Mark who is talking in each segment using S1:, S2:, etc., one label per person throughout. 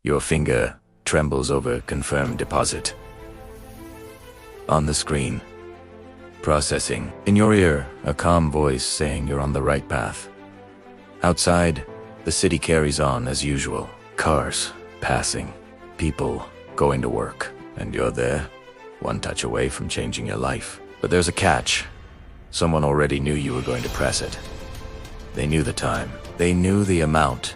S1: Your finger trembles over confirmed deposit. On the screen. Processing. In your ear, a calm voice saying you're on the right path. Outside, the city carries on as usual. Cars passing. People going to work. And you're there, one touch away from changing your life. But there's a catch. Someone already knew you were going to press it. They knew the time. They knew the amount.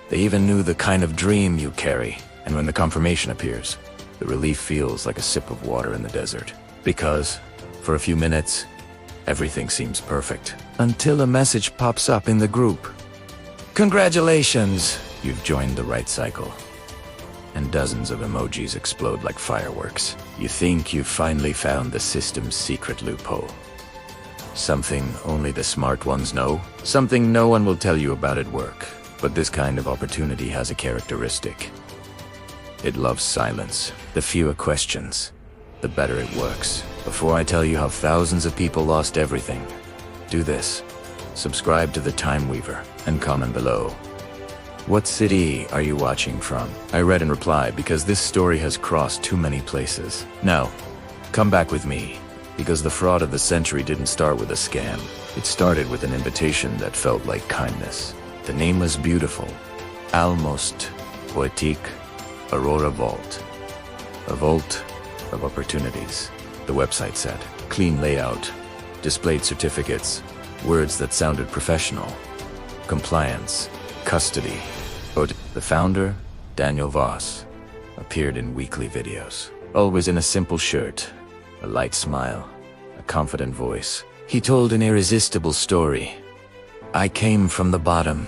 S1: They even knew the kind of dream you carry. And when the confirmation appears, the relief feels like a sip of water in the desert. Because, for a few minutes, everything seems perfect. Until a message pops up in the group. Congratulations! You've joined the right cycle. And dozens of emojis explode like fireworks. You think you've finally found the system's secret loophole. Something only the smart ones know. Something no one will tell you about at work. But this kind of opportunity has a characteristic. It loves silence. The fewer questions, the better it works. Before I tell you how thousands of people lost everything, do this. Subscribe to the Time Weaver and comment below. What city are you watching from? I read and replied because this story has crossed too many places. Now, come back with me, because the fraud of the century didn't start with a scam. It started with an invitation that felt like kindness. The name was beautiful. Almost poetique. Aurora Vault. A vault of opportunities. The website said. Clean layout. Displayed certificates. Words that sounded professional. Compliance. Custody. The founder, Daniel Voss, appeared in weekly videos. Always in a simple shirt, a light smile, a confident voice. He told an irresistible story. I came from the bottom.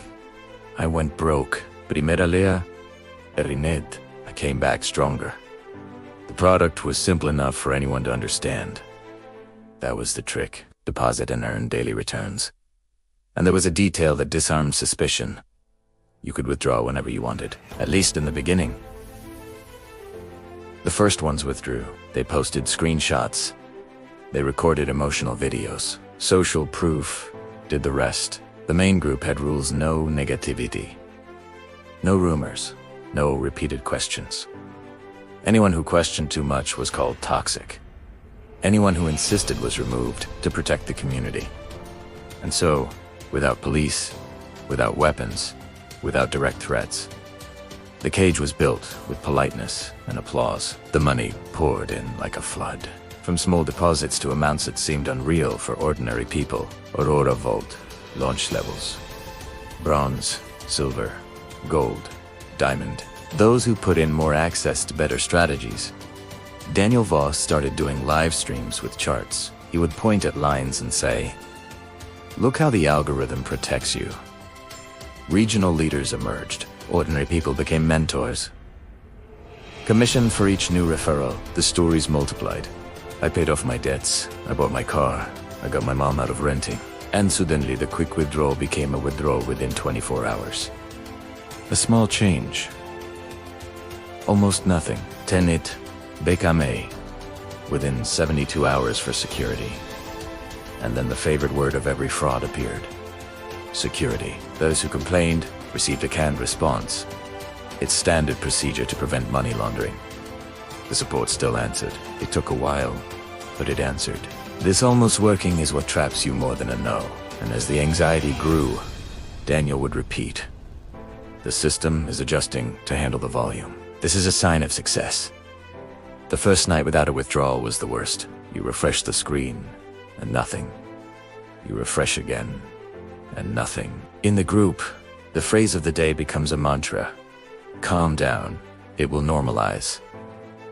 S1: I went broke. Primera lea, Erined. I came back stronger. The product was simple enough for anyone to understand. That was the trick. Deposit and earn daily returns. And there was a detail that disarmed suspicion. You could withdraw whenever you wanted, at least in the beginning. The first ones withdrew. They posted screenshots. They recorded emotional videos. Social proof did the rest. The main group had rules: no negativity, no rumors, no repeated questions. Anyone who questioned too much was called toxic. Anyone who insisted was removed to protect the community. And so, without police, without weapons, without direct threats, the cage was built with politeness and applause. The money poured in like a flood. From small deposits to amounts that seemed unreal for ordinary people. Aurora Vault. Launch levels. Bronze, silver, gold, diamond. Those who put in more access to better strategies. Daniel Voss started doing live streams with charts. He would point at lines and say, "Look how the algorithm protects you." Regional leaders emerged. Ordinary people became mentors. Commission for each new referral. The stories multiplied. I paid off my debts. I bought my car. I got my mom out of renting. And suddenly the quick withdrawal became a withdrawal within 24 hours. A small change. Almost nothing. Tenit, Bekame. Within 72 hours for security. And then the favorite word of every fraud appeared. Security. Those who complained received a canned response. It's standard procedure to prevent money laundering. The support still answered. It took a while, but it answered. This almost working is what traps you more than a no. And as the anxiety grew, Daniel would repeat. The system is adjusting to handle the volume. This is a sign of success. The first night without a withdrawal was the worst. You refresh the screen, and nothing. You refresh again, and nothing. In the group, the phrase of the day becomes a mantra. Calm down. It will normalize.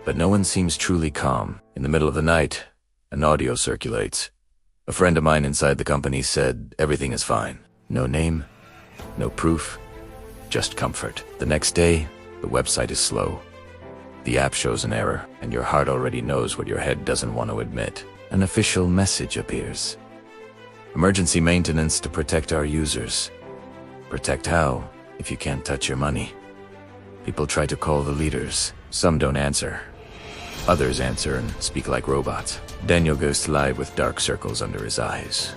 S1: But no one seems truly calm. In the middle of the night, an audio circulates. A friend of mine inside the company said everything is fine. No name, no proof, just comfort. The next day, the website is slow. The app shows an error, and your heart already knows what your head doesn't want to admit. An official message appears. Emergency maintenance to protect our users. Protect how, if you can't touch your money? People try to call the leaders. Some don't answer. Others answer and speak like robots. Daniel goes live with dark circles under his eyes.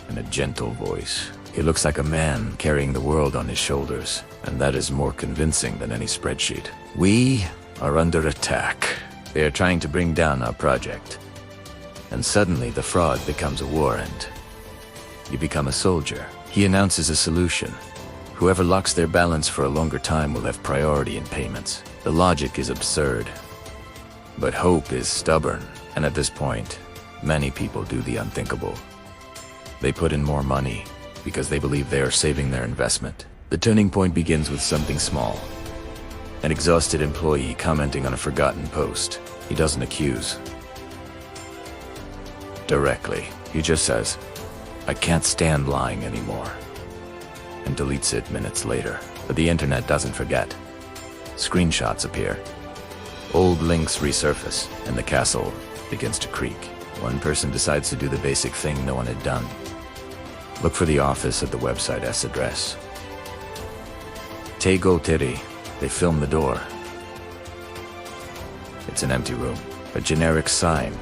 S1: And a gentle voice. He looks like a man carrying the world on his shoulders. And that is more convincing than any spreadsheet. We are under attack. They are trying to bring down our project. And suddenly the fraud becomes a warrant. You become a soldier. He announces a solution. Whoever locks their balance for a longer time will have priority in payments. The logic is absurd. But hope is stubborn. And at this point, many people do the unthinkable. They put in more money because they believe they are saving their investment. The turning point begins with something small. An exhausted employee commenting on a forgotten post. He doesn't accuse directly. He just says, "I can't stand lying anymore," and deletes it minutes later. But the internet doesn't forget. Screenshots appear. Old links resurface, and the castle begins to creak. One person decides to do the basic thing no one had done. Look for the office at the website's address. Tailor-made. They film the door. It's an empty room. A generic sign.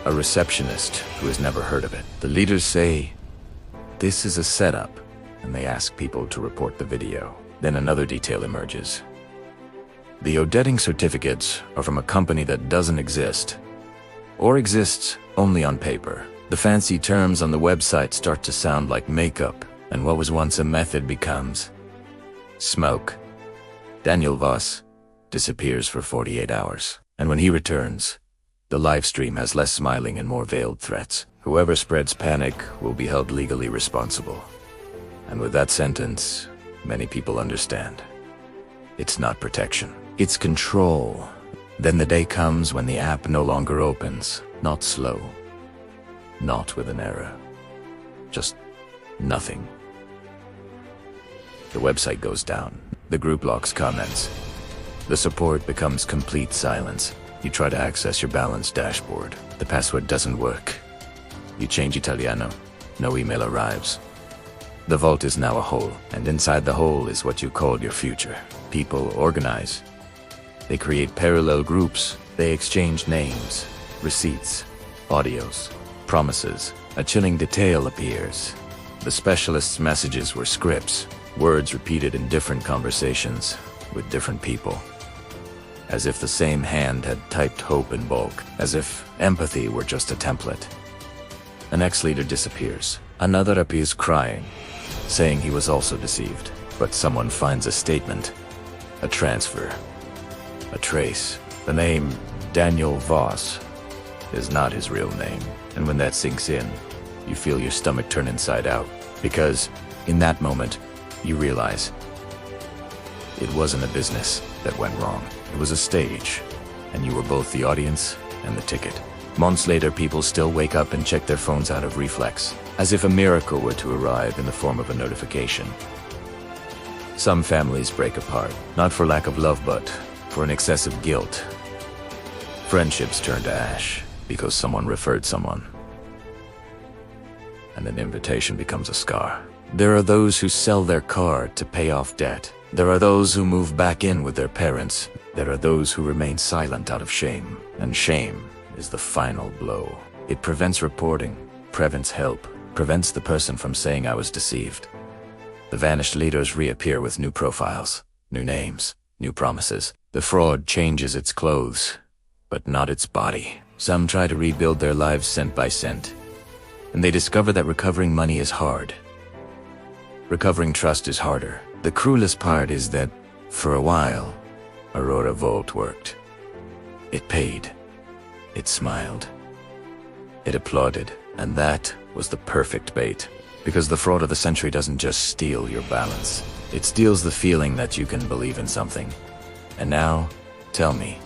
S1: A receptionist who has never heard of it. The leaders say, "This is a setup," and they ask people to report the video. Then another detail emerges. The auditing certificates are from a company that doesn't exist, or exists only on paper. The fancy terms on the website start to sound like makeup, and what was once a method becomes smoke. Daniel Voss disappears for 48 hours, and when he returns, the live stream has less smiling and more veiled threats. Whoever spreads panic will be held legally responsible. And with that sentence, many people understand. It's not protection, it's control. Then the day comes when the app no longer opens. Not slow, not with an error, just nothing. The website goes down. The group locks comments. The support becomes complete silence. You try to access your balance dashboard. The password doesn't work. You change Italiano. No email arrives. The vault is now a hole, and inside the hole is what you called your future. People organize. They create parallel groups. They exchange names, receipts, audios, promises. A chilling detail appears. The specialist's messages were scripts, words repeated in different conversations with different people. As if the same hand had typed hope in bulk, as if empathy were just a template. An ex-leader disappears. Another appears crying, saying he was also deceived. But someone finds a statement, a transfer, a trace. The name Daniel Voss is not his real name. And when that sinks in, you feel your stomach turn inside out. Because in that moment, you realize it wasn't a business that went wrong. It was a stage, and you were both the audience and the ticket. Months later, people still wake up and check their phones out of reflex, as if a miracle were to arrive in the form of a notification. Some families break apart, not for lack of love, but for an excessive guilt. Friendships turn to ash because someone referred someone, and an invitation becomes a scar. There are those who sell their car to pay off debt. There are those who move back in with their parents. There are those who remain silent out of shame. And shame is the final blow. It prevents reporting, prevents help, prevents the person from saying I was deceived. The vanished leaders reappear with new profiles, new names, new promises. The fraud changes its clothes, but not its body. Some try to rebuild their lives cent by cent, and they discover that recovering money is hard. Recovering trust is harder. The cruelest part is that, for a while, Aurora Volt worked. It paid. It smiled. It applauded. And that was the perfect bait. Because the fraud of the century doesn't just steal your balance. It steals the feeling that you can believe in something. And now, tell me,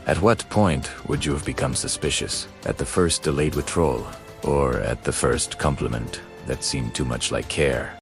S1: at what point would you have become suspicious? At the first delayed withdrawal? Or at the first compliment that seemed too much like care?